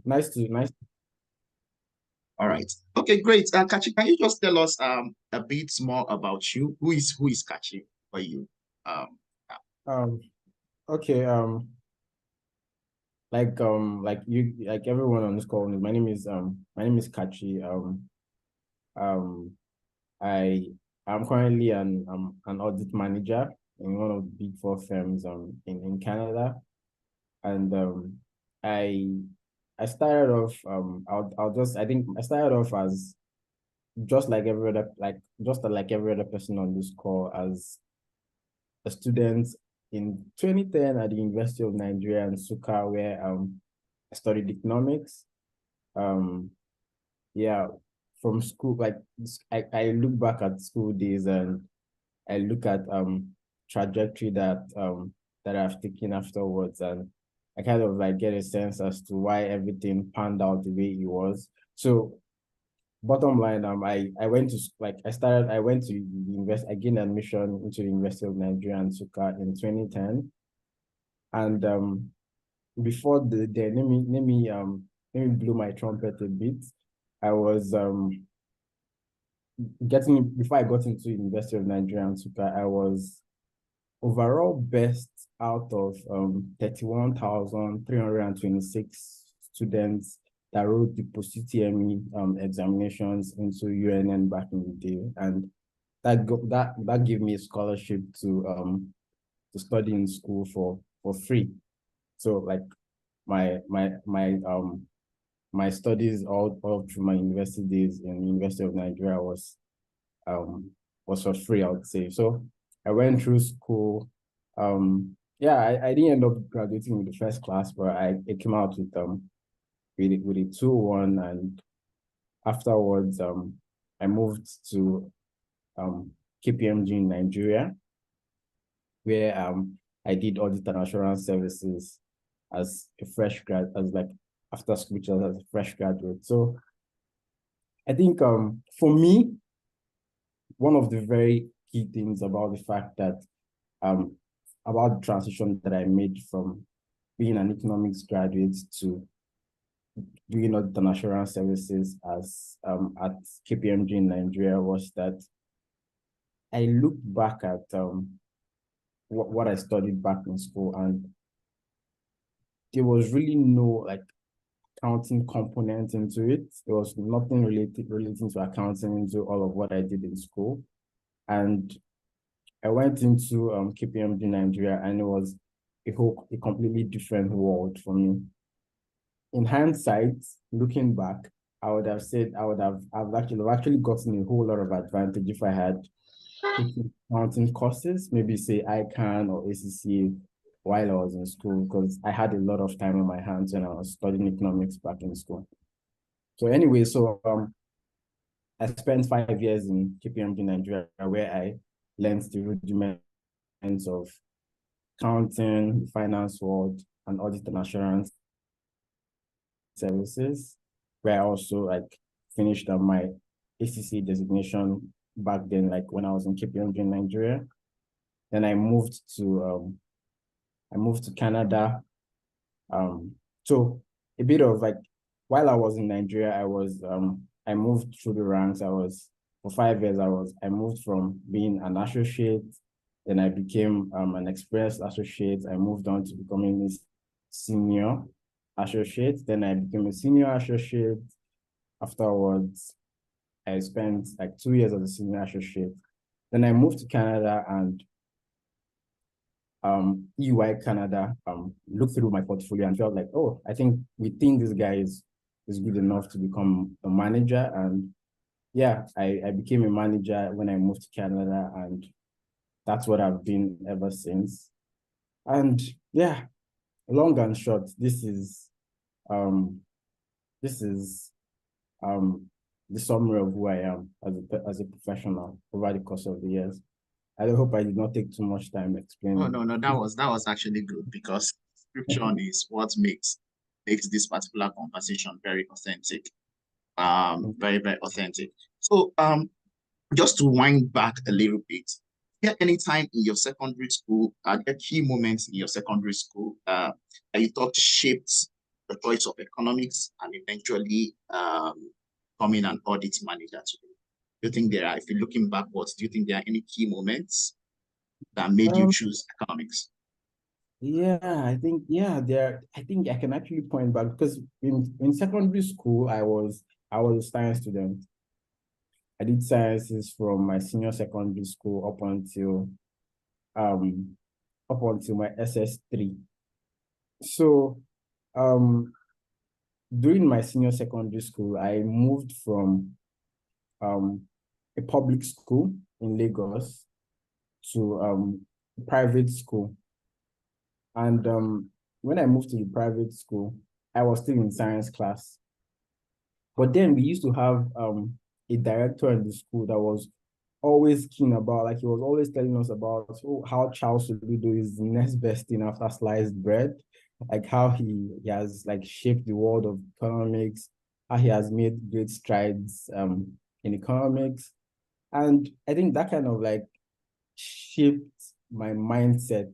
Nice. All right. Okay, great. Kachi, can you just tell us a bit more about you? Who is Kachi for you? Um, Um, okay. Like everyone on this call, my name is Kachi. Um, I am currently an audit manager in one of the big four firms in Canada, and I I started off I'll just I think I started off as just like every other person on this call as a student in 2010 at the University of Nigeria in Nsukka, where I studied economics. Um, yeah, from school, I look back at school days and I look at trajectory that I've taken afterwards, and I kind of like get a sense as to why everything panned out the way it was. So bottom line, I went to I went to the invest I gained admission into the University of Nigeria and Nsukka in 2010. And before let me blow my trumpet a bit. I was getting before I got into University of Nigeria and Nsukka, I was overall best out of 31,326 students that wrote the post-UTME examinations into UNN back in the day. And that gave me a scholarship to study in school for free. So like my studies all through my university days in the University of Nigeria um was for free, I would say. So I went through school. Yeah, I didn't end up graduating with the first class, but I came out with a 2-1, and afterwards I moved to KPMG in Nigeria, where I did audit and assurance services as a fresh grad, as like after school just as a fresh graduate. So I think for me, one of the very key things about the fact that um about the transition that I made from being an economics graduate to doing audit and assurance services as at KPMG in Nigeria was that I look back at what I studied back in school, and there was really no like accounting component into it. There was nothing relating to accounting into all of what I did in school. And I went into KPMG Nigeria, and it was a completely different world for me. In hindsight, looking back, I would have said I've actually gotten a whole lot of advantage if I had taken accounting courses, maybe say ICANN or ACCA while I was in school, because I had a lot of time on my hands when I was studying economics back in school. So anyway, I spent 5 years in KPMG Nigeria, where I learned the rudiments of accounting, finance world, and audit and assurance services, where I also like finished my ACC designation back then, like when I was in KPMG in Nigeria. Then I moved to Canada. So a bit of like while I was in Nigeria, I moved through the ranks. I was for 5 years. I moved from being an associate, then I became an experienced associate. I moved on to becoming a senior associate. Then I became a senior associate. Afterwards, I spent like 2 years as a senior associate. Then I moved to Canada, and EY Canada looked through my portfolio and felt like, oh, I think we think this guy is good enough to become a manager. And yeah, I became a manager when I moved to Canada, and that's what I've been ever since. And yeah, long and short, um this is um the summary of who I am as a professional over the course of the years. I hope I did not take too much time oh explaining. no, no, that was actually good because description is what makes this particular conversation very authentic. Very, very authentic. So just to wind back a little bit, yeah, any time in your secondary school, are there key moments in your secondary school that you thought shaped your choice of economics and eventually becoming an audit manager today? Do you think if you're looking backwards, do you think there are any key moments that made you choose economics? Yeah, I think I can actually point back because in secondary school I was a science student. I did sciences from my senior secondary school um up until my SS3. So during my senior secondary school, I moved from a public school in Lagos to a private school. And when I moved to the private school, I was still in science class. But then we used to have a director in the school that was always keen about, like he was always telling us about how Charles Soludo is the next best thing after sliced bread, like how he has like shaped the world of economics, how he has made great strides in economics. And I think that kind of like shaped my mindset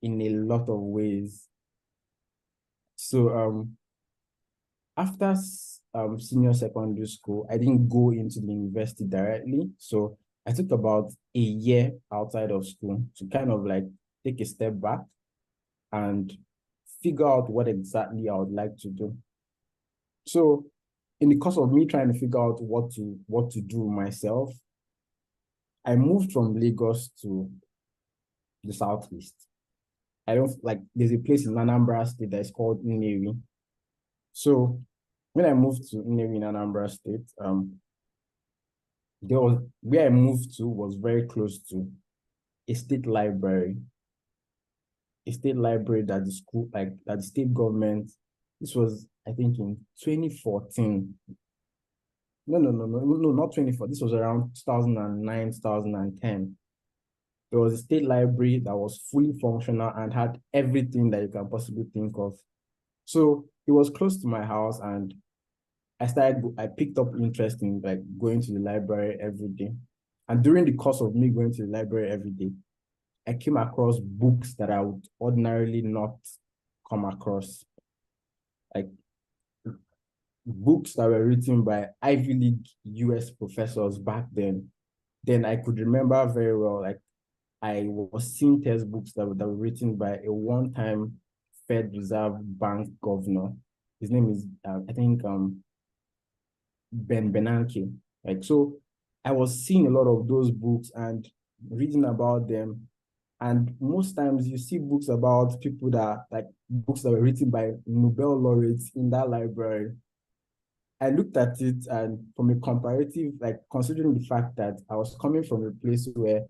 in a lot of ways. So after senior secondary school, I didn't go into the university directly. So I took about a year outside of school to kind of like take a step back and figure out what exactly I would like to do. So in the course of me trying to figure out what to do myself, I moved from Lagos to the southeast. I don't like there's a place in Anambra State that is called Nnewi. So when I moved to Nnewi in Anambra State, there was where I moved to was very close to a state library. A state library that the school, like that the state government, this was I think in 2014. No, not 24. This was around 2009, 2010. There was a state library that was fully functional and had everything that you can possibly think of. So it was close to my house, and I picked up interest in like going to the library every day. And during the course of me going to the library every day, I came across books that I would ordinarily not come across, like books that were written by Ivy League US professors back then. Then I could remember very well, like I was seeing textbooks that were written by a one-time Fed Reserve Bank governor. His name is, I think, Ben Bernanke. Like, so I was seeing a lot of those books and reading about them. And most times you see books about people that, like books that were written by Nobel laureates in that library. I looked at it and from a comparative, like considering the fact that I was coming from a place where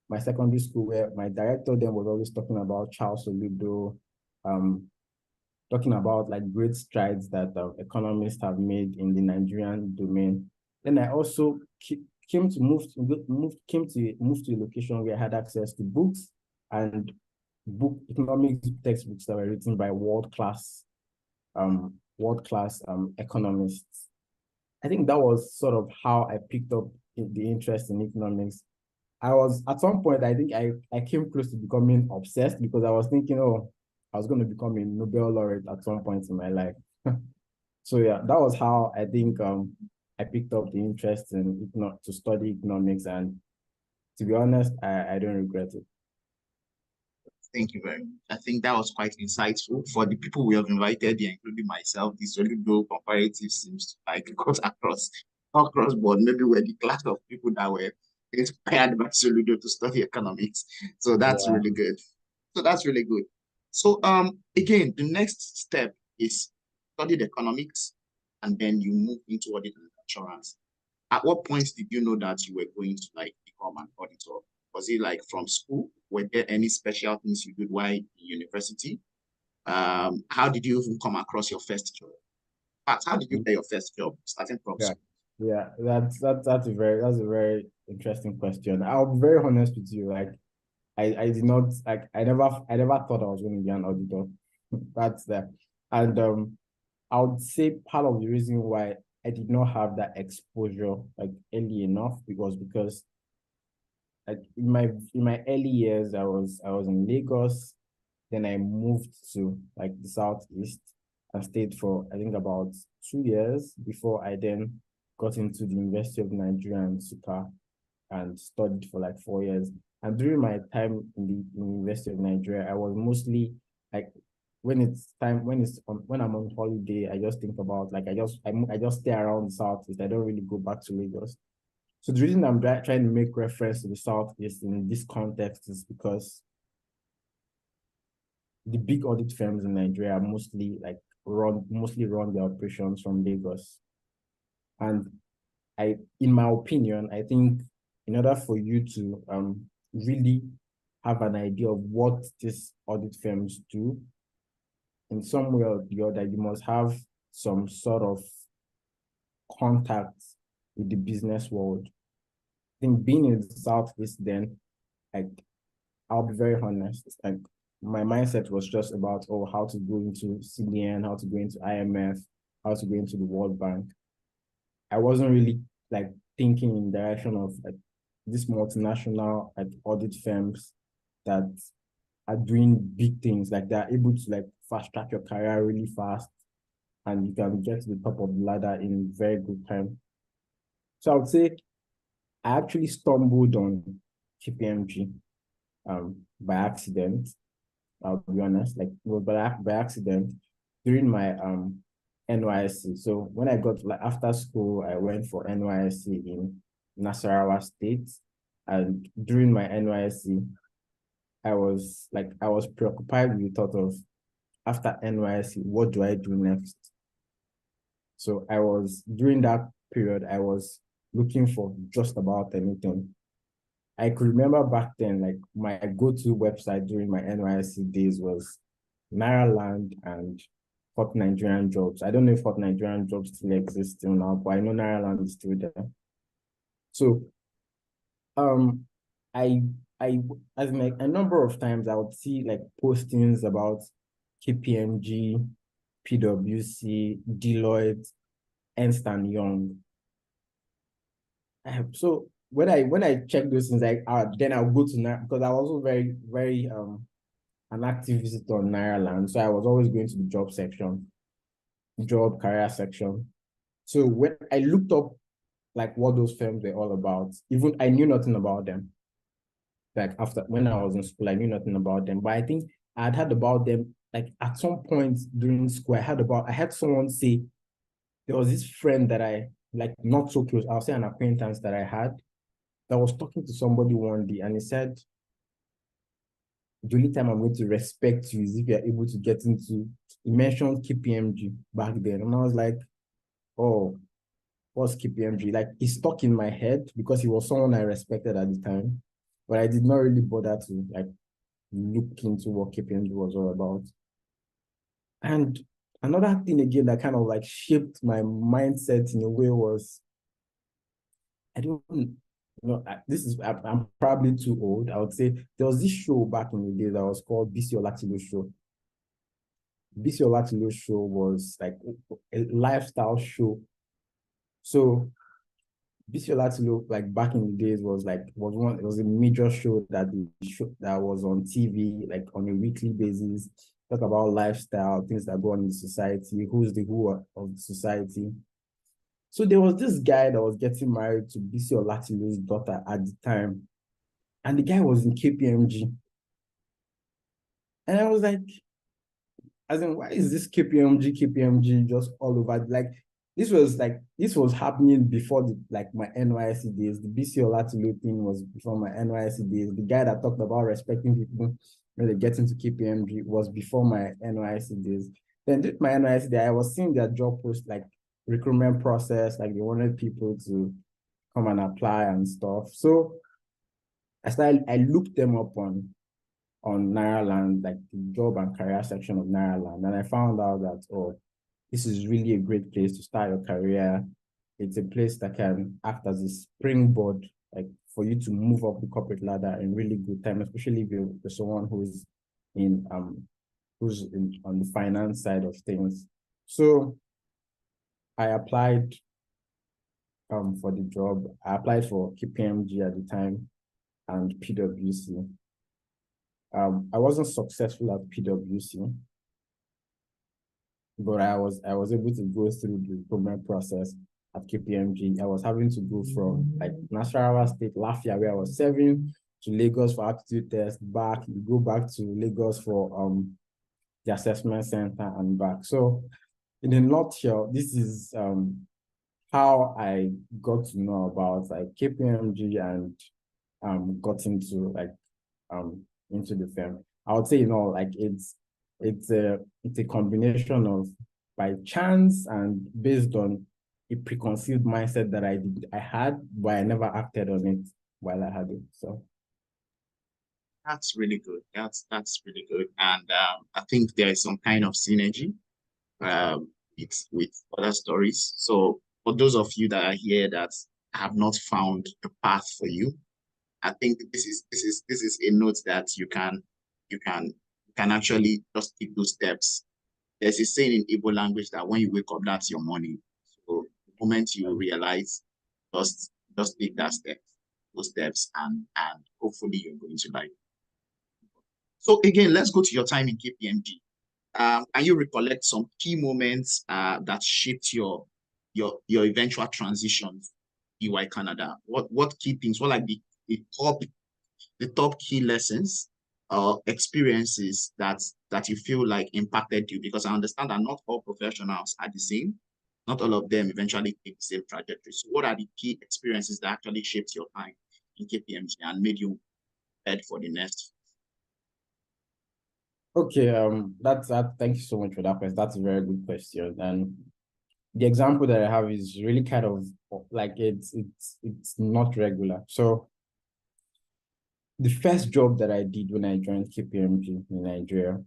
my secondary school, where my director then was always talking about Charles Soludo, talking about like great strides that economists have made in the Nigerian domain. Then I also came to move to a location where I had access to books and economics textbooks that were written by world-class economists. I think that was sort of how I picked up the interest in economics. I was at some point, I think I came close to becoming obsessed because I was thinking, oh, I was going to become a Nobel laureate at some point in my life. So yeah, that was how I think I picked up the interest in to study economics, and to be honest, I don't regret it. Thank you very much. I think that was quite insightful. For the people we have invited here, including myself, the Soludo comparative seems to like cut across board. Maybe we're the class of people that were inspired by Soludo to study economics. So that's Yeah. really good. So that's really good. So again, the next step is studied economics, and then you move into audit and assurance. At what point did you know that you were going to like become an auditor? Was it like from school? Were there any special things you did while in university? How did you even come across your first job? How did you get your first job starting from Yeah. school? Yeah, that's a very interesting question. I'll be very honest with you. Like I did not like I never thought I was going to be an auditor. That's that. And I would say part of the reason why I did not have that exposure like early enough was because like in my early years I was in Lagos, then I moved to like the southeast. and stayed for, I think, about 2 years before I then got into the University of Nigeria in Nsukka and studied for like 4 years. And during my time in the University of Nigeria, I was mostly like, when I'm on holiday, I just think about like I just stay around the Southeast. I don't really go back to Lagos. So the reason I'm trying to make reference to the Southeast in this context is because the big audit firms in Nigeria mostly run their operations from Lagos. And in my opinion, I think in order for you to really have an idea of what these audit firms do, in some way or the other, you must have some sort of contact with the business world. I think being in the Southeast then, like, I'll be very honest, like my mindset was just about, oh, how to go into CBN, how to go into IMF, how to go into the World Bank. I wasn't really like thinking in direction of like these multinational like audit firms that are doing big things, like they're able to like fast track your career really fast and you can get to the top of the ladder in very good time. So I would say I actually stumbled on KPMG by accident. I'll be honest, like well, by accident during my NYSC. So when I got like after school, I went for NYSC in Nasarawa State, and during my NYSC, I was preoccupied with the thought of after NYSC, what do I do next? So during that period, I was looking for just about anything. I could remember back then, like my go-to website during my NYSC days was Nairaland and Hot Nigerian Jobs. I don't know if Hot Nigerian Jobs still exists still now, but I know Nairaland is still there. So, I as like a number of times I would see like postings about KPMG, PwC, Deloitte, Ernst and Young. So when I check those things, then I'll go to because I was also very, very an active visitor on Nairaland. So I was always going to the job section, job career section. So when I looked up like what those firms were all about, even I knew nothing about them. Like after when I was in school, I knew nothing about them. But I think I had heard about them like at some point during school. I had someone say there was this friend that I like not so close, I'll say an acquaintance that I had that was talking to somebody one day and he said, the only time I'm going to respect you is if you're able to get into, he mentioned KPMG back then. And I was like, oh, what's KPMG? Like, he stuck in my head because he was someone I respected at the time. But I did not really bother to like look into what KPMG was all about. And another thing again that kind of like shaped my mindset in a way was, I don't know, I'm probably too old. I would say there was this show back in the day that was called BC Olatilo Show. BC Olatilo Show was like a lifestyle show. So BC Olatilo, like back in the days, it was a major show that was on TV, like on a weekly basis, talk about lifestyle, things that go on in society, who's the who of the society. So there was this guy that was getting married to BC Olatilo's daughter at the time. And the guy was in KPMG. And I was like, as in, why is this KPMG just all over? Like, this was happening before my NYSC days. The BC Olatilo thing was before my NYSC days. The guy that talked about respecting people when they get into KPMG was before my NYSC days. Then did my NYSC day, I was seeing their job post, like recruitment process, like they wanted people to come and apply and stuff. So I looked them up on Nairaland, like the job and career section of Nairaland, and I found out that, oh, this is really a great place to start your career. It's a place that can act as a springboard, like for you to move up the corporate ladder in really good time, especially if you're someone who's on the finance side of things. So I applied for the job. I applied for KPMG at the time and PwC. I wasn't successful at PwC. but I was able to go through the recruitment process at KPMG. I was having to go from like Nasarawa State, Lafia, where I was serving, to Lagos for aptitude test, back, you go back to Lagos for the assessment center and back. So in a nutshell, this is how I got to know about like KPMG and got into like into the firm. I would say, you know, like it's a combination of by chance and based on a preconceived mindset that I had, but I never acted on it while I had it. So That's really good. That's really good. And I think there is some kind of synergy with other stories. So for those of you that are here that have not found the path for you, I think this is a note that you can actually just take those steps. There's a saying in Igbo language that when you wake up, that's your morning. So the moment you realize, just take that step, those steps, and hopefully you're going to like. So again, let's go to your time in KPMG. Can you recollect some key moments that shaped your eventual transition to EY Canada? What key things? What like the top key lessons or experiences that you feel like impacted you? Because I understand that not all professionals are the same. Not all of them eventually take the same trajectory. So what are the key experiences that actually shaped your time in KPMG and made you head for the next? okay, that's that. Thank you so much for that question. That's a very good question. And the example that I have is really kind of like it's not regular. So the first job that I did when I joined KPMG in Nigeria.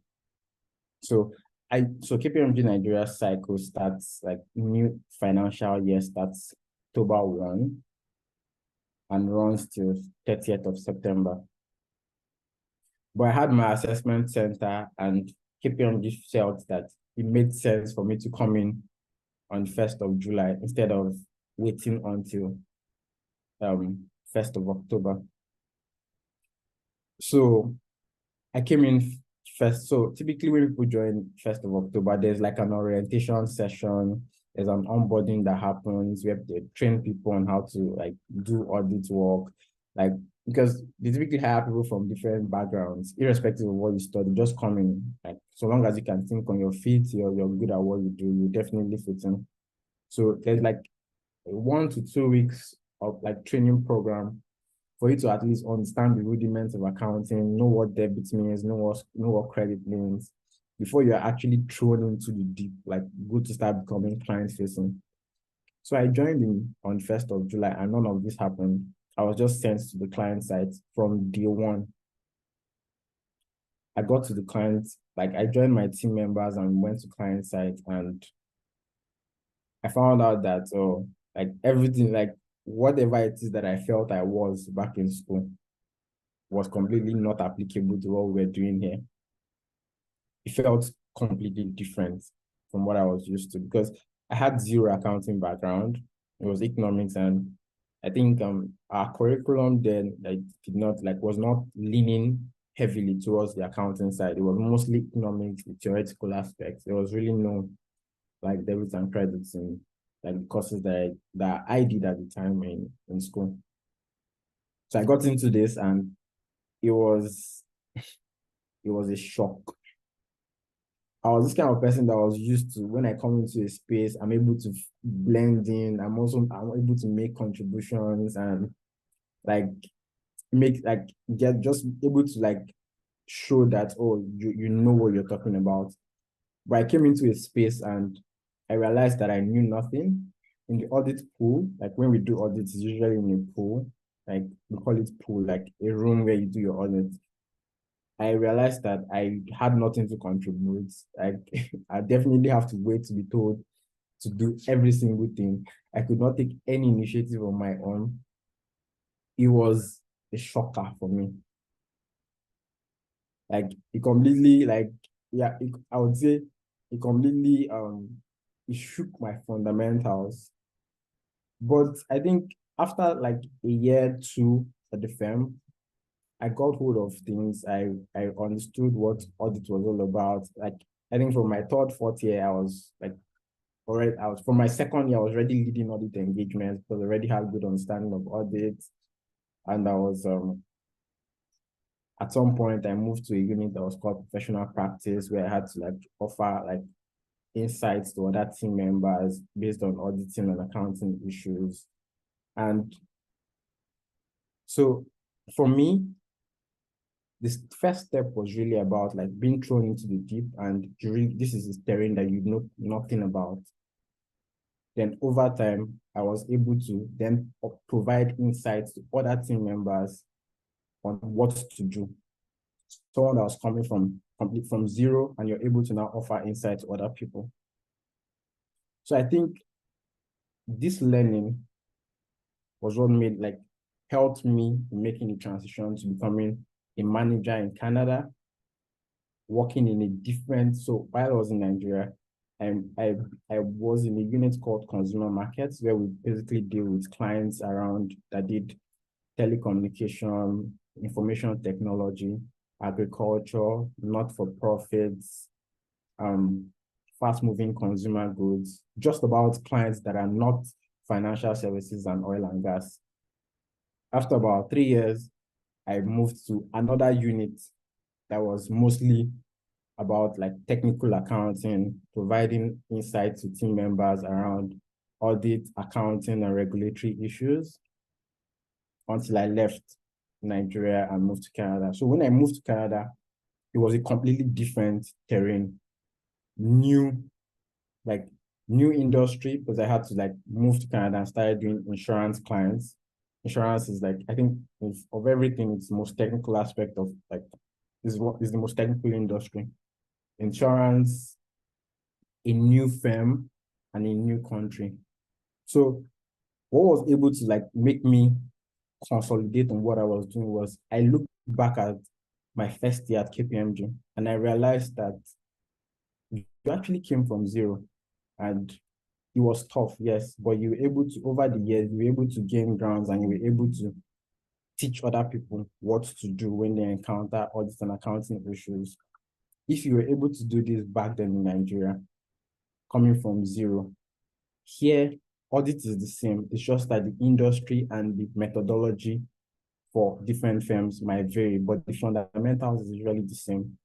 So KPMG Nigeria cycle starts like new financial year starts October 1 and runs till 30th of September. But I had my assessment center and KPMG felt that it made sense for me to come in on 1st of July instead of waiting until 1st of October. So I came in first. So typically when people join 1st of October, there's like an orientation session, there's an onboarding that happens where they train people on how to like do audit work, like because they typically hire people from different backgrounds, irrespective of what you study, just come in. Like so long as you can think on your feet, you're good at what you do, you definitely fit in. So there's like 1 to 2 weeks of like training program for you to at least understand the rudiments of accounting, know what debit means, know what credit means, before you're actually thrown into the deep, like good to start becoming client facing. So I joined in on 1st of July and none of this happened. I was just sent to the client site from day one. I got to the client, like I joined my team members and went to client site and I found out that like everything, like whatever it is that I felt I was back in school was completely not applicable to what we're doing here. It felt completely different from what I was used to because I had zero accounting background. It was economics, and I think our curriculum then like did not like was not leaning heavily towards the accounting side. It was mostly economics, the theoretical aspects. There was really no like debits and credits in like the courses that I did at the time in school. So I got into this and it was a shock. I was this kind of person that was used to when I come into a space, I'm able to blend in. I'm able to make contributions and like make like get just able to like show that you know what you're talking about. But I came into a space and I realized that I knew nothing. In the audit pool, like when we do audits, it's usually in a pool, like we call it pool, like a room where you do your audit. I realized that I had nothing to contribute. Like I definitely have to wait to be told to do every single thing. I could not take any initiative on my own. It was a shocker for me. Like it completely I would say it completely it shook my fundamentals. But I think after like a year, two at the firm, I got hold of things. I understood what audit was all about. Like I think from my third, fourth year, I was like, already, from my second year, I was already leading audit engagements because I already had good understanding of audits. And I was, at some point, I moved to a unit that was called professional practice, where I had to like offer like insights to other team members based on auditing and accounting issues. And so for me, this first step was really about like being thrown into the deep, and this is a terrain that you know nothing about. Then over time, I was able to then provide insights to other team members on what to do. Someone that was coming from complete from zero, and you're able to now offer insight to other people. So I think this learning was what helped me in making the transition to becoming a manager in Canada, working in a different. So while I was in Nigeria, I was in a unit called consumer markets, where we basically deal with clients around that did telecommunication, information technology, agriculture, not-for-profits, fast-moving consumer goods, just about clients that are not financial services and oil and gas. After about 3 years, I moved to another unit that was mostly about like technical accounting, providing insight to team members around audit, accounting, and regulatory issues, until I left Nigeria and moved to Canada. So when I moved to Canada, it was a completely different terrain, new industry, because I had to like move to Canada and started doing insurance clients. Insurance is like, I think of everything, it's the most technical aspect of like, is the most technical industry. Insurance, a new firm, and a new country. So what was able to like make me consolidate on what I was doing was I looked back at my first year at KPMG, and I realized that you actually came from zero, and it was tough, yes, but you were able to, over the years, you were able to gain grounds, and you were able to teach other people what to do when they encounter audit and accounting issues. If you were able to do this back then in Nigeria, coming from zero, here, audit is the same. It's just that the industry and the methodology for different firms might vary, but the fundamentals is usually the same.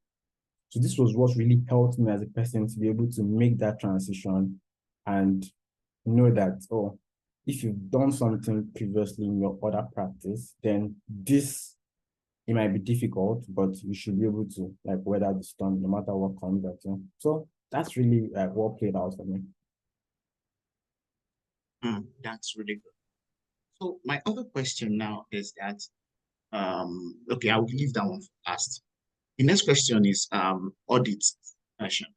So this was what really helped me as a person to be able to make that transition and know that, oh, if you've done something previously in your other practice, then it might be difficult, but you should be able to like weather the storm no matter what comes at you. So that's really what played out for me. That's really good. So my other question now is that, okay, I'll leave that one for last. The next question is audit question.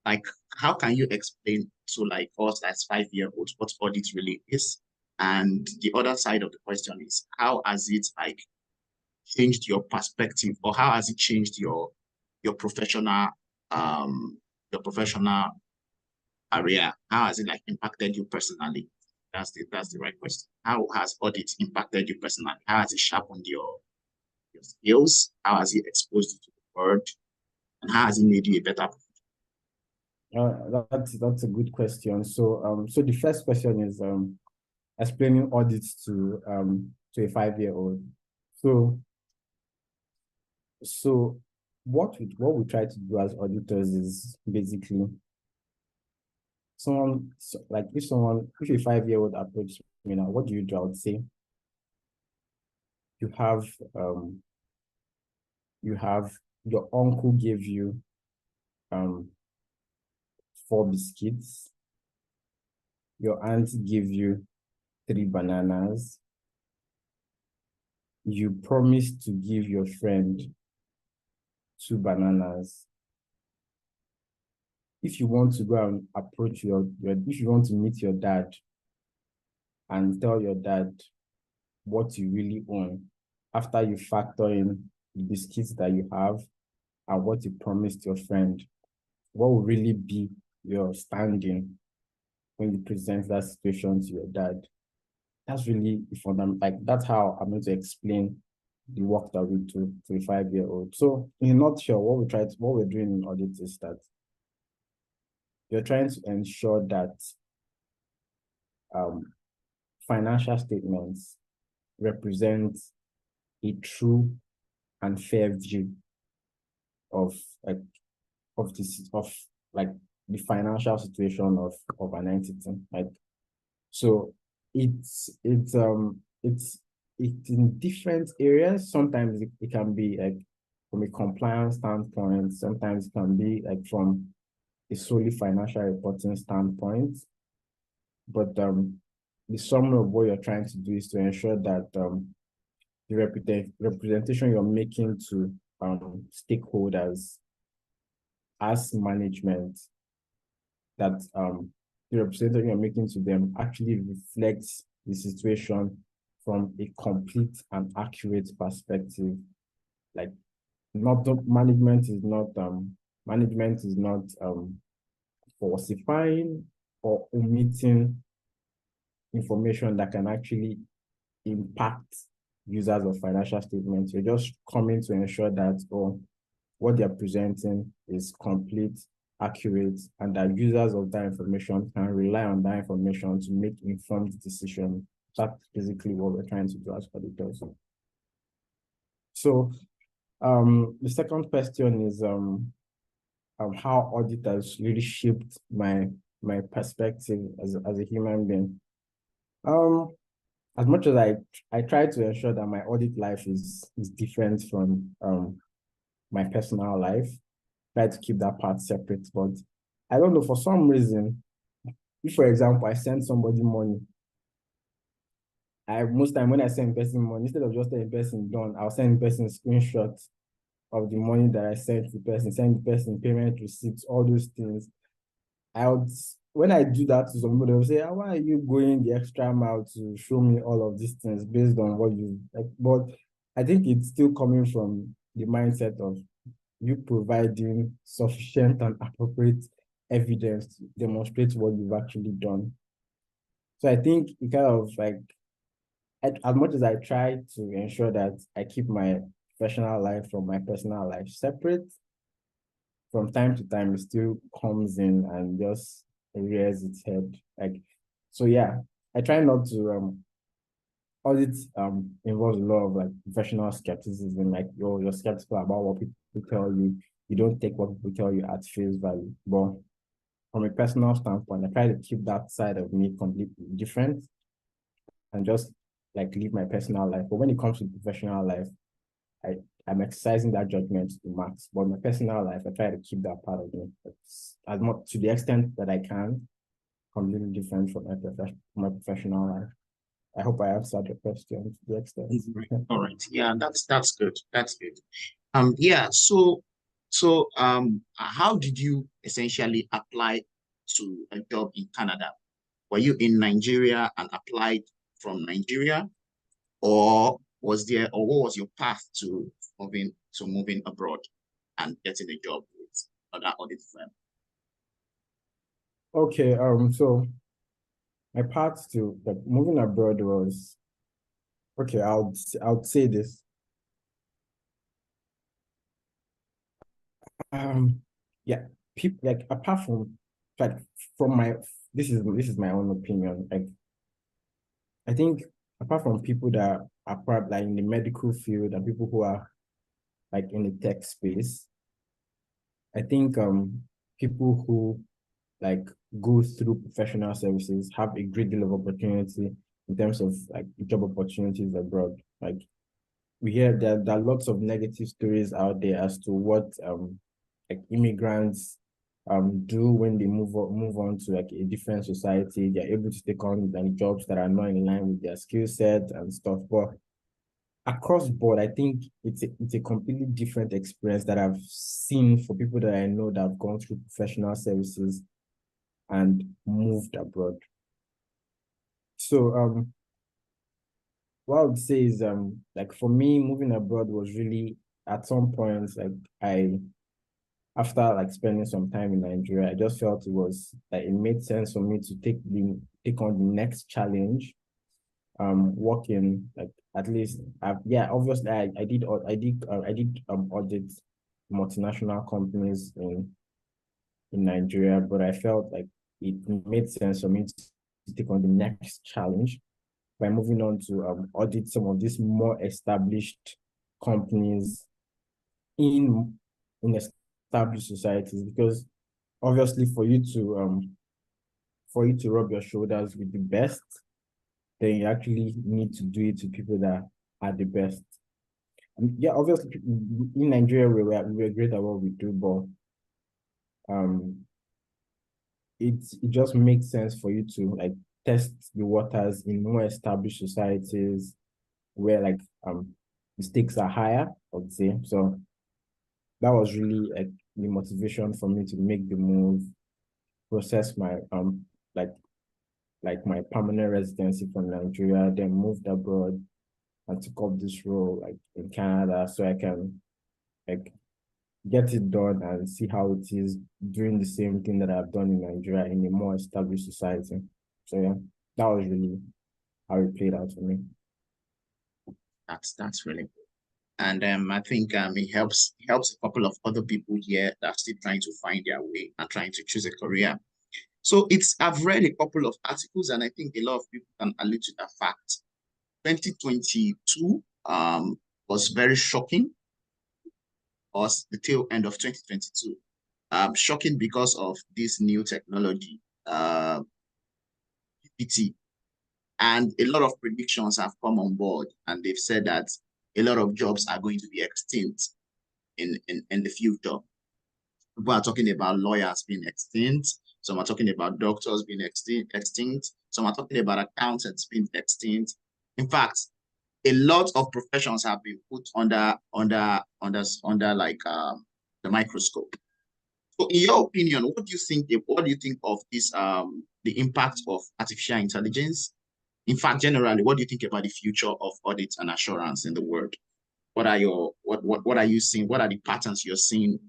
Like, how can you explain to like us as 5-year-olds what audit really is? And the other side of the question is, how has it like changed your perspective, or how has it changed your professional area? How has it like impacted you personally? That's the right question. How has audit impacted you personally? How has it sharpened your skills? How has it exposed you to the world? And how has it made you a better That's a good question. So so the first question is explaining audits to a 5-year-old. So what we try to do as auditors is basically if a 5-year-old approaches me now, what do you do? I would say you have your uncle gave you 4 biscuits, your aunt gave you 3 bananas, you promised to give your friend 2 bananas. If you want to go and approach if you want to meet your dad and tell your dad what you really own, after you factor in the biscuits that you have and what you promised your friend, what will really be your standing when you present that situation to your dad? That's really that's how I'm going to explain the work that we do to a 5-year-old. So in a nutshell, what we're doing in audit is that you're trying to ensure that financial statements represent a true and fair view of like the financial situation of an entity. Like, so it's in different areas. Sometimes it can be like from a compliance standpoint, sometimes it can be like from a solely financial reporting standpoint. But the summary of what you're trying to do is to ensure that the representation you're making to stakeholders as management, that the representation you're making to them actually reflects the situation from a complete and accurate perspective. Like, not management is not falsifying or omitting information that can actually impact users of financial statements. You're just coming to ensure that what they're presenting is complete, accurate, and that users of that information can rely on that information to make informed decisions. That's basically what we're trying to do as auditors. So the second question is how auditors really shaped my perspective as a human being. As much as I try to ensure that my audit life is different from my personal life, try to keep that part separate. But I don't know, for some reason, if, for example, I send somebody money, most time when I send person money, instead of just telling person done, I'll send person screenshots of the money that I sent the person, send the person payment receipts, all those things. When I do that to somebody, they'll say, why are you going the extra mile to show me all of these things based on what you like? But I think it's still coming from the mindset of you providing sufficient and appropriate evidence to demonstrate what you've actually done. So I think it kind of like, as much as I try to ensure that I keep my professional life from my personal life separate, from time to time it still comes in and just rears its head. Like, so yeah, I try not to audit involves a lot of like professional skepticism, like you're skeptical about what people tell you. You don't take what people tell you at face value. But from a personal standpoint, I try to keep that side of me completely different and just like live my personal life. But when it comes to professional life, I'm exercising that judgment to the max. But my personal life, I try to keep that part of me as much to the extent that I can, completely different from my professional life. I hope I answered your question to the extent. All right. Yeah, that's good. That's good. Yeah, how did you essentially apply to a job in Canada? Were you in Nigeria and applied from Nigeria, or what was your path to moving abroad and getting a job with other audit firm? Okay, so my path to like moving abroad was, okay, I'll say this. Yeah, people, like, apart from, like, from my, this is my own opinion. Like, I think apart from people that are probably like in the medical field and people who are like in the tech space, I think people who like go through professional services have a great deal of opportunity in terms of like job opportunities abroad. Like, we hear that there are lots of negative stories out there as to what like immigrants do when they move on to like a different society. They're able to take on like jobs that are not in line with their skill set and stuff. But across board, I think it's a completely different experience that I've seen for people that I know that have gone through professional services and moved abroad. So what I would say is like for me, moving abroad was really at some point like after like spending some time in Nigeria, I just felt it made sense for me to take on the next challenge. Working like at least yeah, obviously I did audit multinational companies in Nigeria, but I felt like it made sense for me to take on the next challenge by moving on to audit some of these more established companies in established societies, because obviously for you to rub your shoulders with the best, then you actually need to do it to people that are the best. And yeah, obviously in Nigeria we're great at what we do, but it just makes sense for you to like test the waters in more established societies where like the stakes are higher, I would say. So that was really like the motivation for me to make the move, process my like my permanent residency from Nigeria, then moved abroad and took up this role like in Canada, so I can like get it done and see how it is doing the same thing that I've done in Nigeria in a more established society. So yeah, that was really how it played out for me. That's really good. And I think it helps a couple of other people here that are still trying to find their way and trying to choose a career. So I've read a couple of articles, and I think a lot of people can allude to that fact. 2022 was very shocking. Was the tail end of 2022. Shocking because of this new technology, GPT, and a lot of predictions have come on board, and they've said that a lot of jobs are going to be extinct in the future. People are talking about lawyers being extinct. Some are talking about doctors being extinct. Some are talking about accountants being extinct. In fact, a lot of professions have been put under like the microscope. So, in your opinion, what do you think of this the impact of artificial intelligence? In fact, generally, what do you think about the future of audit and assurance in the world? What are you seeing? What are the patterns you're seeing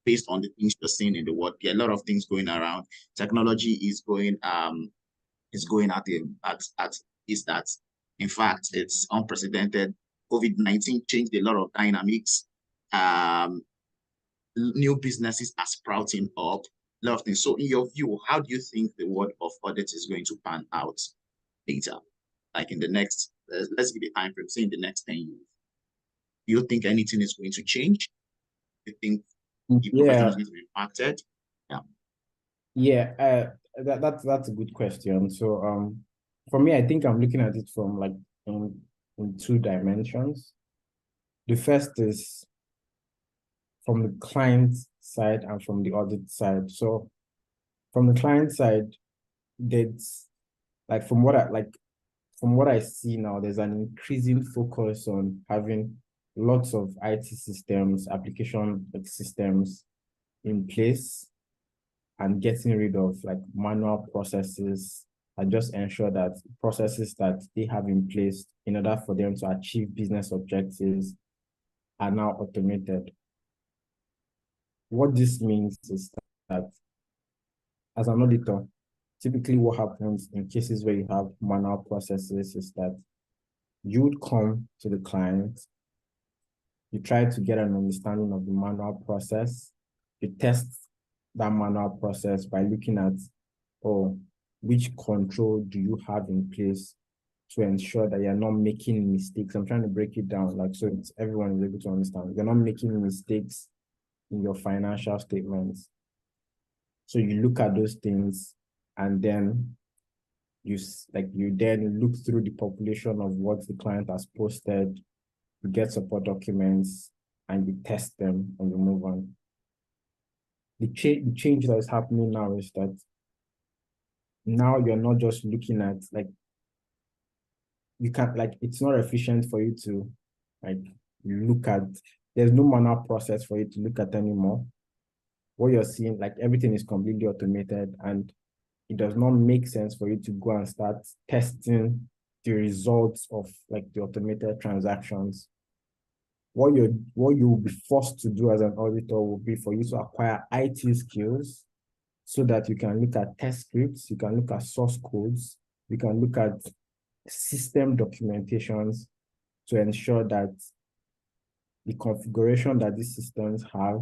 based on the things you're seeing in the world? There are a lot of things going around. Technology is going is that in fact it's unprecedented. COVID-19 changed a lot of dynamics. New businesses are sprouting up. A lot of things. So, in your view, how do you think the world of audit is going to pan out later? Like in the next, let's give a time frame, say in the next 10 years. Do you think anything is going to change? Do you think the profession is going to be impacted? Yeah, that's a good question. So for me, I think I'm looking at it from like in two dimensions. The first is from the client side and from the audit side. So from the client side, that's like from what I see now, there's an increasing focus on having lots of IT systems, application systems in place and getting rid of like manual processes and just ensure that processes that they have in place in order for them to achieve business objectives are now automated. What this means is that as an auditor, typically what happens in cases where you have manual processes is that you would come to the client, you try to get an understanding of the manual process, you test that manual process by looking at, which control do you have in place to ensure that you're not making mistakes. I'm trying to break it down, like, so it's, everyone is able to understand. You're not making mistakes in your financial statements. So you look at those things, and then you then look through the population of what the client has posted, you get support documents, and you test them and you move on. The change that is happening now is that now you're not just looking at like, you can't like, it's not efficient for you to like look at, there's no manual process for you to look at anymore. What you're seeing, like everything is completely automated, and it does not make sense for you to go and start testing the results of like the automated transactions. What you'll be forced to do as an auditor will be for you to acquire IT skills so that you can look at test scripts, you can look at source codes, you can look at system documentations to ensure that the configuration that these systems have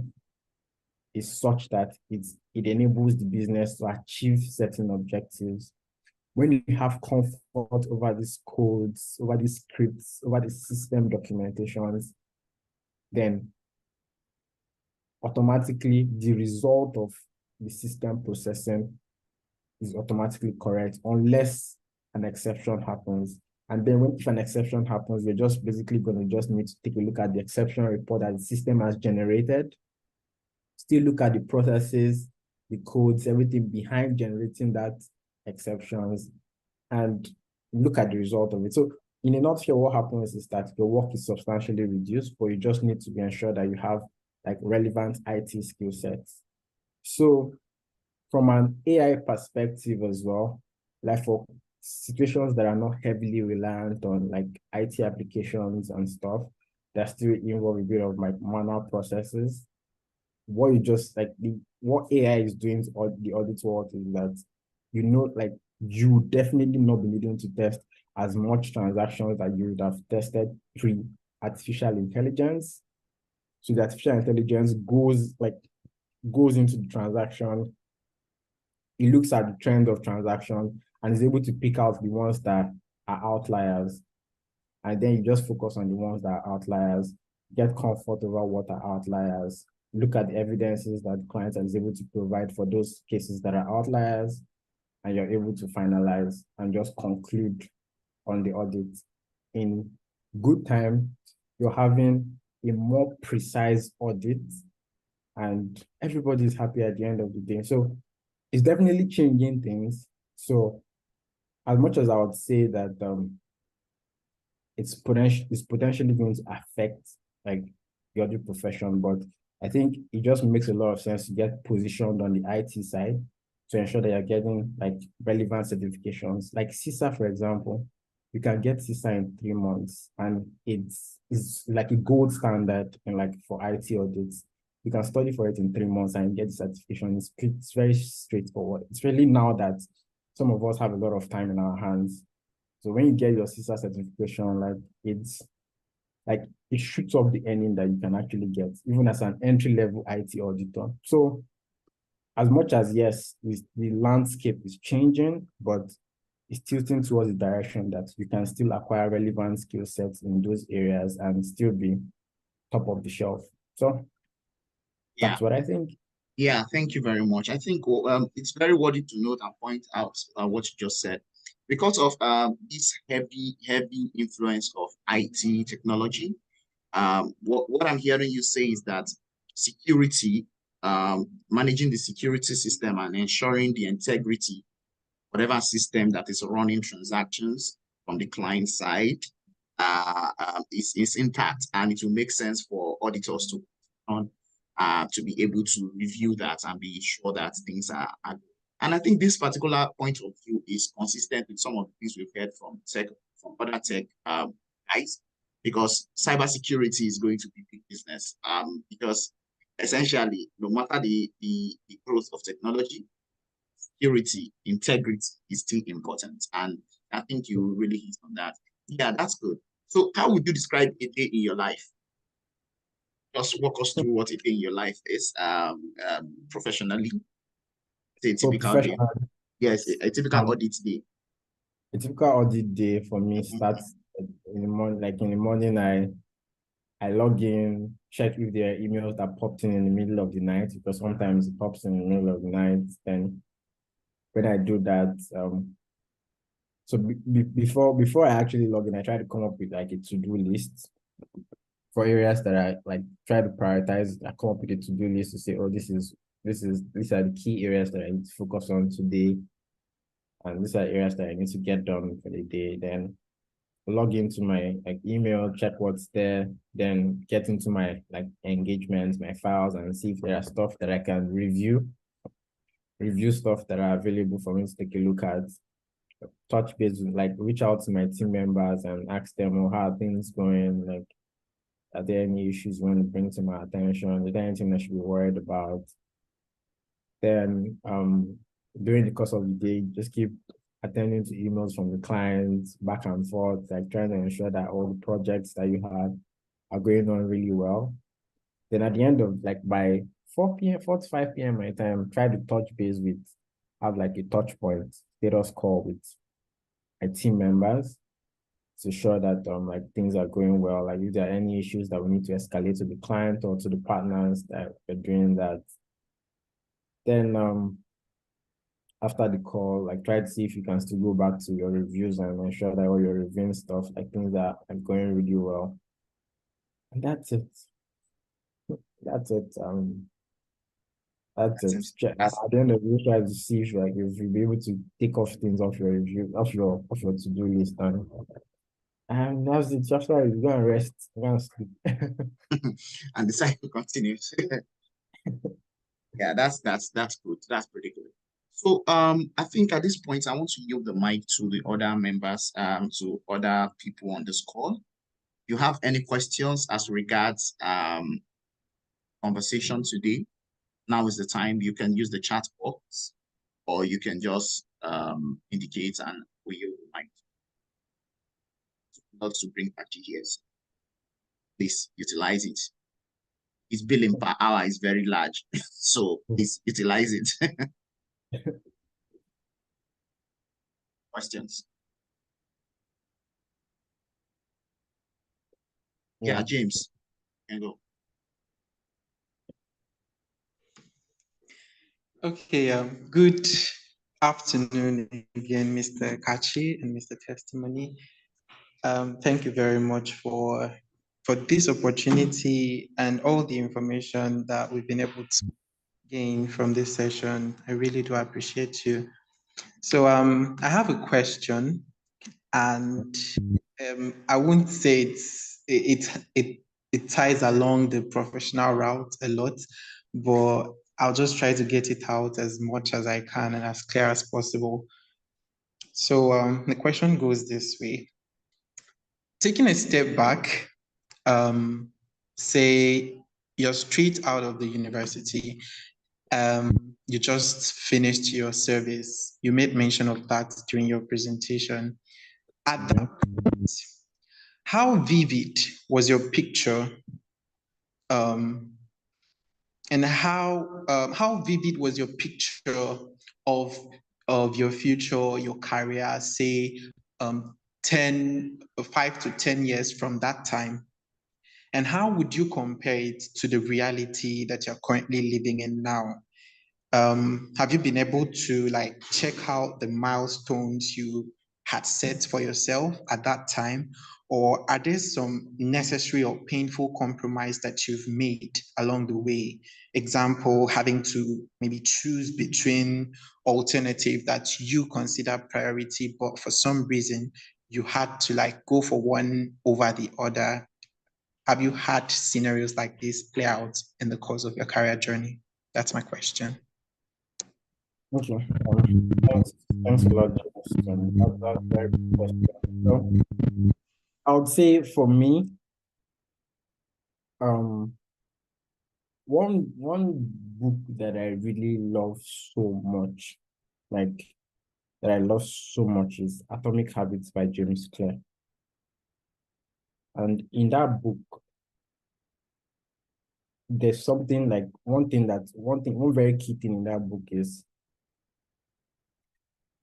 is such that it enables the business to achieve certain objectives. When you have comfort over these codes, over these scripts, over the system documentations, then automatically the result of the system processing is automatically correct unless an exception happens. And then if an exception happens, we're just basically going to just need to take a look at the exception report that the system has generated, still look at the processes, the codes, everything behind generating that exceptions, and look at the result of it. So in a nutshell, what happens is that your work is substantially reduced, but you just need to be ensured that you have like relevant IT skill sets. So from an AI perspective as well, like for situations that are not heavily reliant on like IT applications and stuff, that still involve a bit of like manual processes. What you just like what AI is doing to the audit world is that, like you definitely not be needing to test as much transactions that you would have tested pre-artificial intelligence. So the artificial intelligence goes into the transaction. It looks at the trend of transaction and is able to pick out the ones that are outliers. And then you just focus on the ones that are outliers, get comfort over what are outliers, look at the evidences that the client is able to provide for those cases that are outliers, and you're able to finalize and just conclude on the audit. In good time, you're having a more precise audit and everybody's happy at the end of the day. So it's definitely changing things. So as much as I would say that it's potentially going to affect like the audit profession, but I think it just makes a lot of sense to get positioned on the IT side to ensure that you're getting like relevant certifications. Like CISA, for example, you can get CISA in 3 months, and it's like a gold standard in like for IT audits. You can study for it in 3 months and get the certification. It's very straightforward. It's really now that some of us have a lot of time in our hands. So when you get your CISA certification, like it shoots up the earning that you can actually get, even as an entry-level IT auditor. So as much as, yes, the landscape is changing, but it's tilting towards the direction that you can still acquire relevant skill sets in those areas and still be top of the shelf. So that's what I think. Yeah, thank you very much. I think it's very worthy to note and point out what you just said. Because of this heavy influence of IT technology, what I'm hearing you say is that security, managing the security system and ensuring the integrity, whatever system that is running transactions from the client side, is intact, and it will make sense for auditors to be able to review that and be sure that things are. And I think this particular point of view is consistent with some of the things we've heard from other tech guys, because cybersecurity is going to be big business. Because essentially, no matter the growth of technology, security, integrity is still important. And I think you really hit on that. Yeah, that's good. So how would you describe a day in your life? Just walk us through what a day in your life is professionally. A typical day. Yes, a typical audit day. A typical audit day for me starts in the morning. Like in the morning, I log in, check if there are emails that popped in the middle of the night, because sometimes it pops in the middle of the night. Then when I do that, so before I actually log in, I try to come up with like a to-do list for areas that I like try to prioritize. I come up with a to-do list to say, oh, these are the key areas that I need to focus on today, and these are areas that I need to get done for the day. Then log into my like email, check what's there, then get into my like engagements, my files, and see if there are stuff that I can review stuff that are available for me to take a look at. Touch base with, like, reach out to my team members and ask them, oh, how are things going? Like, are there any issues you want to bring to my attention? Is there anything I should be worried about? Then during the course of the day, just keep attending to emails from the clients back and forth, like trying to ensure that all the projects that you had are going on really well. Then at the end of, like, by 4 p.m., 4 to 5 p.m. my time, try to touch base with, have like a touch point, status call with my team members to ensure that like things are going well. Like if there are any issues that we need to escalate to the client or to the partners that we're doing that. Then after the call, like try to see if you can still go back to your reviews and ensure that all your reviewing stuff, like things that are going really well. And that's it. That's it. That's it. At the end of the day, try to see if like if you'll be able to take off things off your review, off your to-do list, and that's it. Just like you're gonna rest, you're gonna sleep. And the cycle continues. Yeah, that's good. That's pretty good. So I think at this point I want to yield the mic to the other members, to other people on this call. If you have any questions as regards conversation today, now is the time. You can use the chat box, or you can just indicate and we yield the mic. Not to bring back GTS. Please utilize it. Its billing per hour is very large, so please utilize it. Questions? Yeah, James, you can go. Okay, good afternoon again, Mr. Kachi and Mr. Testimony. Thank you very much for this opportunity and all the information that we've been able to gain from this session. I really do appreciate you. So I have a question, and I wouldn't say it ties along the professional route a lot, but I'll just try to get it out as much as I can and as clear as possible. So the question goes this way. Taking a step back, say you're straight out of the university, you just finished your service. You made mention of that during your presentation. At that point, how vivid was your picture? And how vivid was your picture of your future, your career, say 5 to 10 years from that time? And how would you compare it to the reality that you're currently living in now? Have you been able to like check out the milestones you had set for yourself at that time? Or are there some necessary or painful compromise that you've made along the way? Example, having to maybe choose between alternative that you consider priority, but for some reason you had to like go for one over the other. Have you had scenarios like this play out in the course of your career journey? That's my question. Okay. Thanks a lot, James. That's a very good question. So, I would say for me, one book that I really love so much, like that I love so much, is Atomic Habits by James Clear. And in that book, there's something like one very key thing in that book is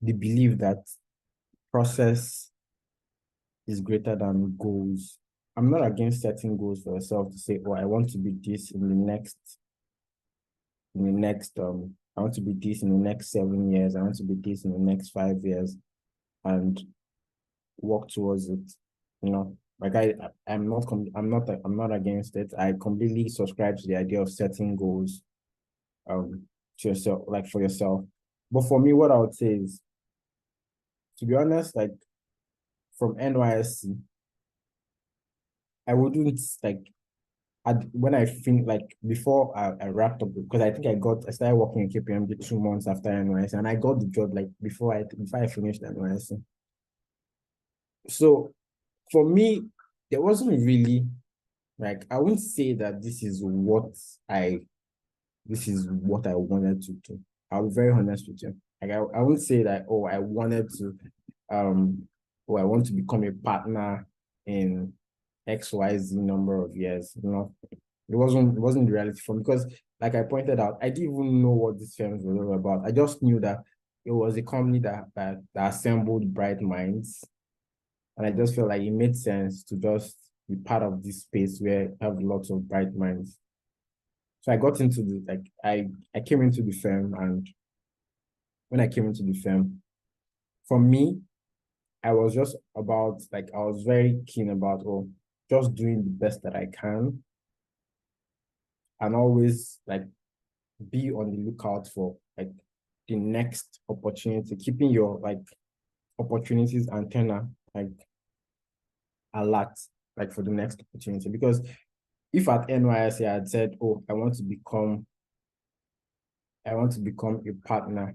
the belief that process is greater than goals. I'm not against setting goals for yourself to say, oh, I want to be this in the next, I want to be this in the next 7 years. I want to be this in the next 5 years, and work towards it. You know, like I'm not against it. I completely subscribe to the idea of setting goals, to yourself, like for yourself. But for me, what I would say is, to be honest, like from NYSC, I wouldn't like, when I think like before I wrapped up, because I think I started working in KPMG 2 months after NYSC, and I got the job like before I finished NYSC. So for me, there wasn't really like, I wouldn't say that this is what I wanted to do. I'll be very honest with you. Like I wouldn't say that, oh, I wanted to I want to become a partner in XYZ number of years. You know, It wasn't the reality for me because, like I pointed out, I didn't even know what these firms were all about. I just knew that it was a company that assembled bright minds, and I just felt like it made sense to just be part of this space where you have lots of bright minds. So I got into I came into the firm, and when I came into the firm, for me, I was just about I was very keen about just doing the best that I can, and always be on the lookout for the next opportunity, keeping your opportunities antenna alert for the next opportunity. Because if at NYSC I had said, oh, I want to become a partner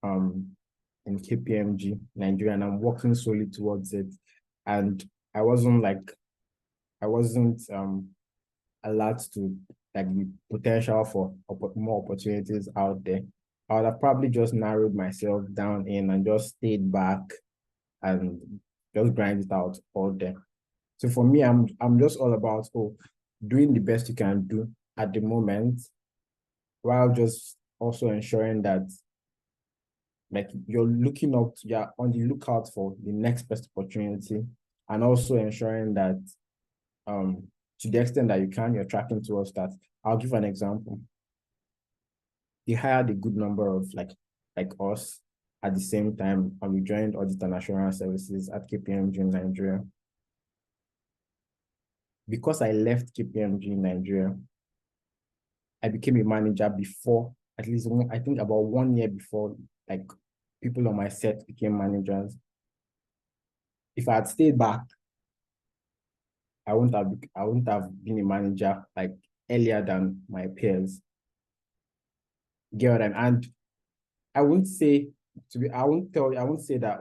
in KPMG Nigeria, and I'm working solely towards it, and I wasn't alert to the potential for more opportunities out there, I would have probably just narrowed myself down in and just stayed back and just grind it out all day. So for me, I'm just all about doing the best you can do at the moment, while just also ensuring that you're on the lookout for the next best opportunity, and also ensuring that to the extent that you can, you're tracking towards that. I'll give an example. They hired a good number of like us at the same time, and we joined Audit and Assurance Services at KPMG in Nigeria. Because I left KPMG in Nigeria, I became a manager before, at least I think about 1 year before people on my set became managers. If I had stayed back, I wouldn't have been a manager earlier than my peers. Get what I mean? And I wouldn't say I won't say that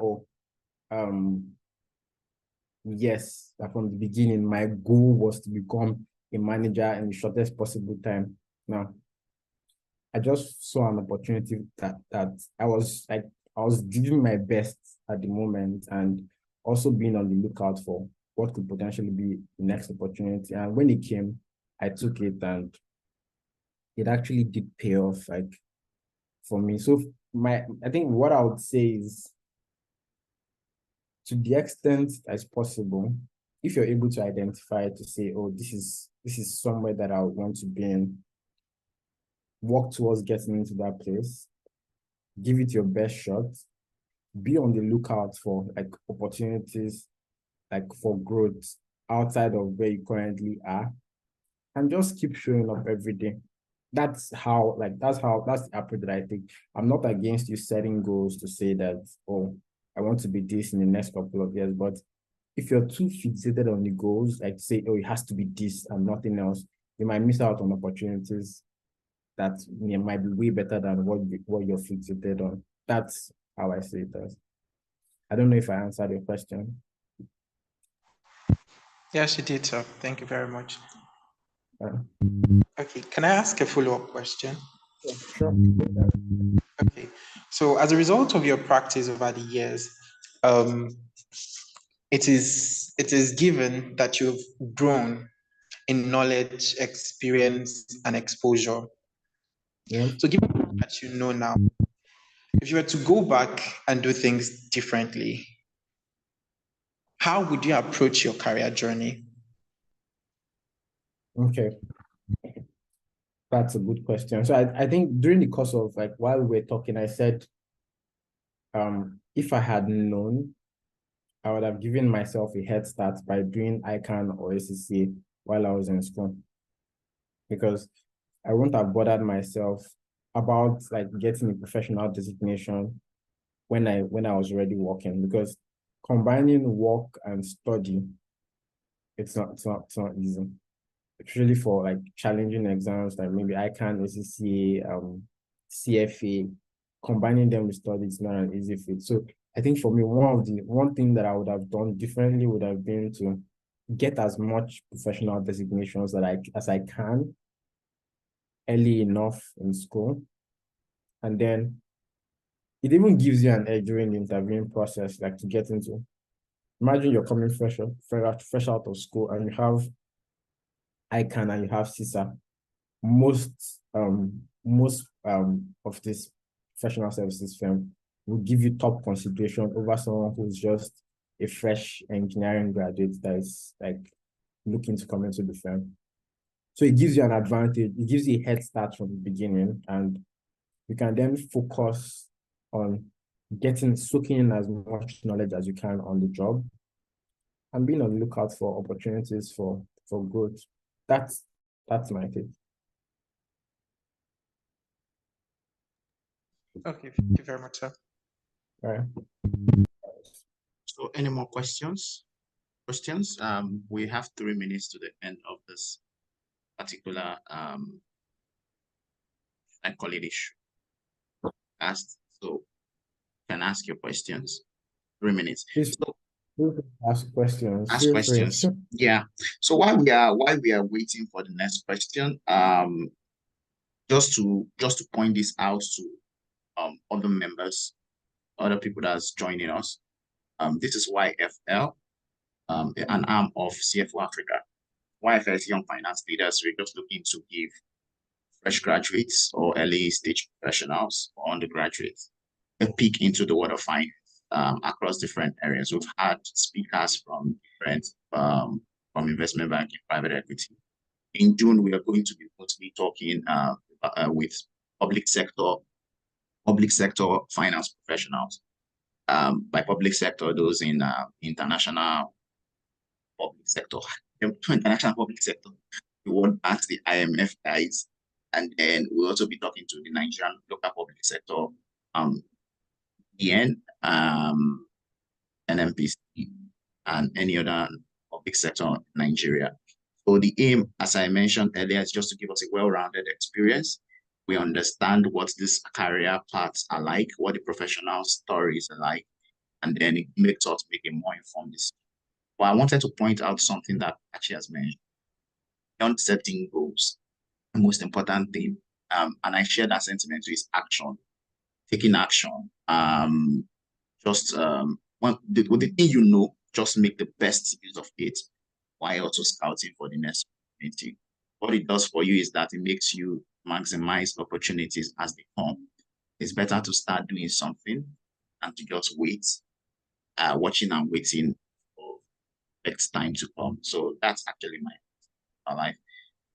yes, that from the beginning my goal was to become a manager in the shortest possible time. No. I just saw an opportunity that I was giving my best at the moment, and also being on the lookout for what could potentially be the next opportunity. And when it came, I took it, and it actually did pay off for me. So I think what I would say is, to the extent as possible, if you're able to identify to say, oh, this is somewhere that I want to be in, work towards getting into that place, give it your best shot, be on the lookout for opportunities for growth outside of where you currently are, and just keep showing up every day. That's the approach that I take. I'm not against you setting goals to say that, oh, I want to be this in the next couple of years, but if you're too fixated on the goals, say, oh, it has to be this and nothing else, you might miss out on opportunities that might be way better than what you're fixated on. That's how I see it as. I don't know if I answered your question. Yes, you did, sir. Thank you very much. Okay, can I ask a follow-up question? Sure. Okay, so as a result of your practice over the years, it is given that you've grown in knowledge, experience, and exposure. Yeah. So given that you know now, if you were to go back and do things differently, how would you approach your career journey? Okay. That's a good question. So I think during the course of while we were talking, I said, if I had known, I would have given myself a head start by doing ICANN or ACCA while I was in school, because I wouldn't have bothered myself about getting a professional designation when I was already working, because combining work and study, it's not easy. Especially for challenging exams like maybe ICANN, ACCA, CFA, combining them with study is not an easy feat. So I think for me, one thing that I would have done differently would have been to get as much professional designations as I can early enough in school. And then it even gives you an edge during the interviewing process, to get into. Imagine you're coming fresh out of school, and you have ICANN and you have CISA, most of this professional services firm will give you top consideration over someone who's just a fresh engineering graduate that is like looking to come into the firm. So it gives you an advantage. It gives you a head start from the beginning, and you can then focus on soaking in as much knowledge as you can on the job and being on the lookout for opportunities for growth. That's my take. Okay, thank you very much, sir. All right. So any more questions? We have 3 minutes to the end of this particular I call it issue. So you can ask your questions. 3 minutes. So, ask questions. Ask questions. Yeah. So while we are waiting for the next question, just to point this out to other members, other people that's joining us. This is YFL, an arm of CFO Africa. YFL is Young Finance Leaders. We're just looking to give fresh graduates or early stage professionals or undergraduates a peek into the world of finance across different areas. We've had speakers from different from investment banking, private equity. In June, we are going to be mostly talking with public sector finance professionals. By public sector, those in international public sector. International public sector, we won't ask the IMF guys, and then we'll also be talking to the Nigerian local public sector, UNN, NMPC, and any other public sector in Nigeria. So the aim, as I mentioned earlier, is just to give us a well-rounded experience. We understand what these career paths are like, what the professional stories are like, and then it makes us make a more informed decision. But I wanted to point out something that Achi has mentioned. Beyond setting goals, the most important thing, and I share that sentiment, is action, taking action. The thing you know, just make the best use of it while also scouting for the next opportunity. What it does for you is that it makes you maximize opportunities as they come. It's better to start doing something and to just wait, watching and waiting for next time to come. So that's actually my life.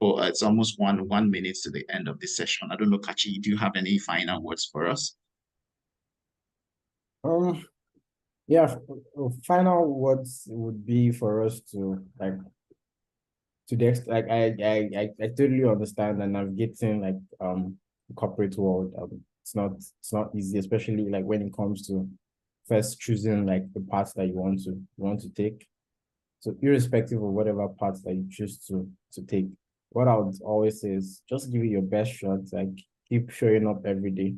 So it's almost one minute to the end of this session. I don't know, Kachi, do you have any final words for us? Yeah, final words would be for us to like to the extent, like I totally understand and navigating like corporate world. It's not easy, especially like when it comes to first choosing like the path that you want to take. So irrespective of whatever path that you choose to take, what I would always say is just give it your best shot. Like keep showing up every day.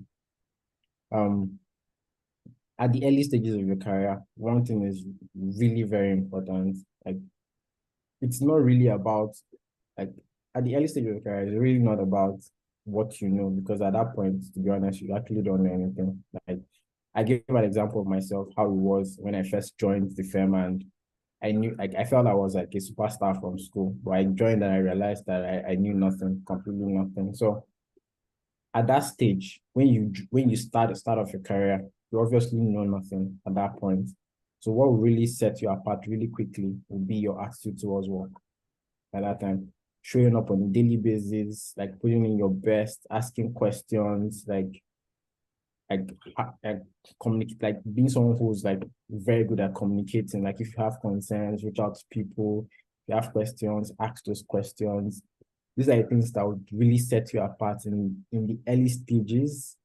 At the early stages of your career, one thing is really very important. Like it's not really about like at the early stage of your career, it's really not about what you know, because at that point, to be honest, you actually don't know anything. Like I give an example of myself, how it was when I first joined the firm, and I knew like I felt I was like a superstar from school, but I joined and I realized that I knew nothing, completely nothing. So at that stage, when you start off your career, you obviously know nothing at that point. So what will really set you apart really quickly will be your attitude towards work at that time. Showing up on a daily basis, like putting in your best, asking questions, like communicate, like being someone who's like very good at communicating. Like if you have concerns, reach out to people. If you have questions, ask those questions. These are the things that would really set you apart in the early stages,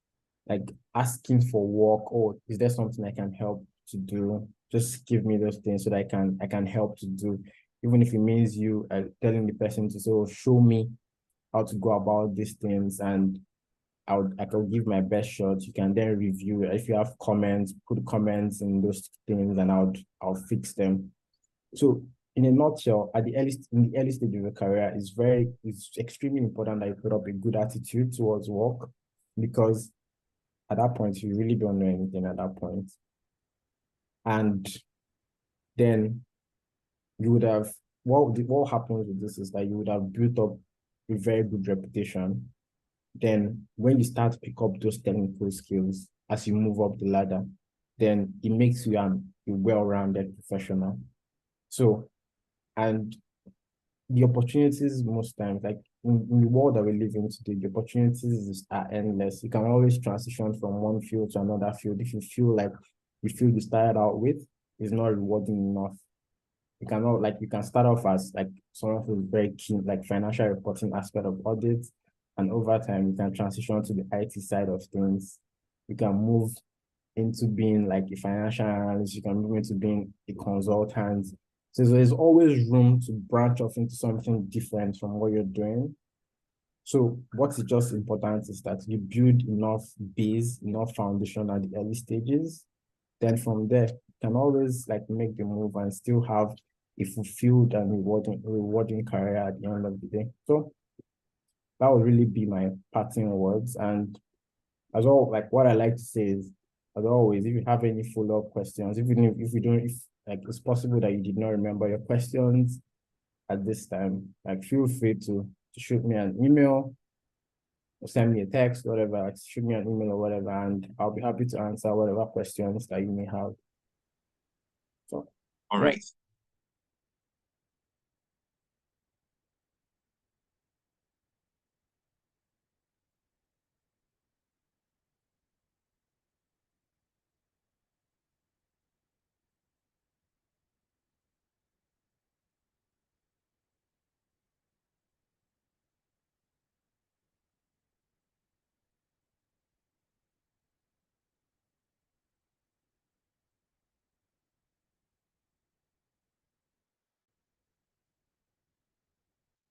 like asking for work, or is there something I can help to do? Just give me those things so that I can help to do, even if it means you telling the person to say, oh, show me how to go about these things, and I can give my best shot. You can then review it. If you have comments, put comments in those things, and I'll fix them. So in a nutshell, in the early stage of your career, it's extremely important that you put up a good attitude towards work, because at that point you really don't know anything at that point. And then you what happens with this is that you would have built up a very good reputation. Then when you start to pick up those technical skills as you move up the ladder, then it makes you a well-rounded professional. So, and the opportunities most times, like in the world that we live in today, the opportunities are endless. You can always transition from one field to another field if you feel like the field you started out with is not rewarding enough. You can start off as like someone who's very keen, like financial reporting aspect of audits, and over time you can transition to the IT side of things. You can move into being like a financial analyst, you can move into being a consultant. So there's always room to branch off into something different from what you're doing. So what is just important is that you build enough base, enough foundation at the early stages. Then from there, you can always like make the move and still have a fulfilled and rewarding career at the end of the day. So that would really be my parting words. And as well, like what I like to say is, as always, if you have any follow-up questions, if you don't, if like it's possible that you did not remember your questions at this time, like feel free to shoot me an email or send me a text, whatever, like shoot me an email or whatever, and I'll be happy to answer whatever questions that you may have. So, All right.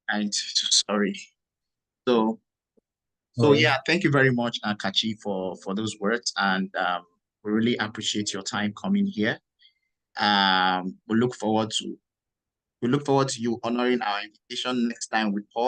And sorry. So yeah, thank you very much, Kachi, for those words, and we really appreciate your time coming here. We look forward to you honoring our invitation next time with Paul.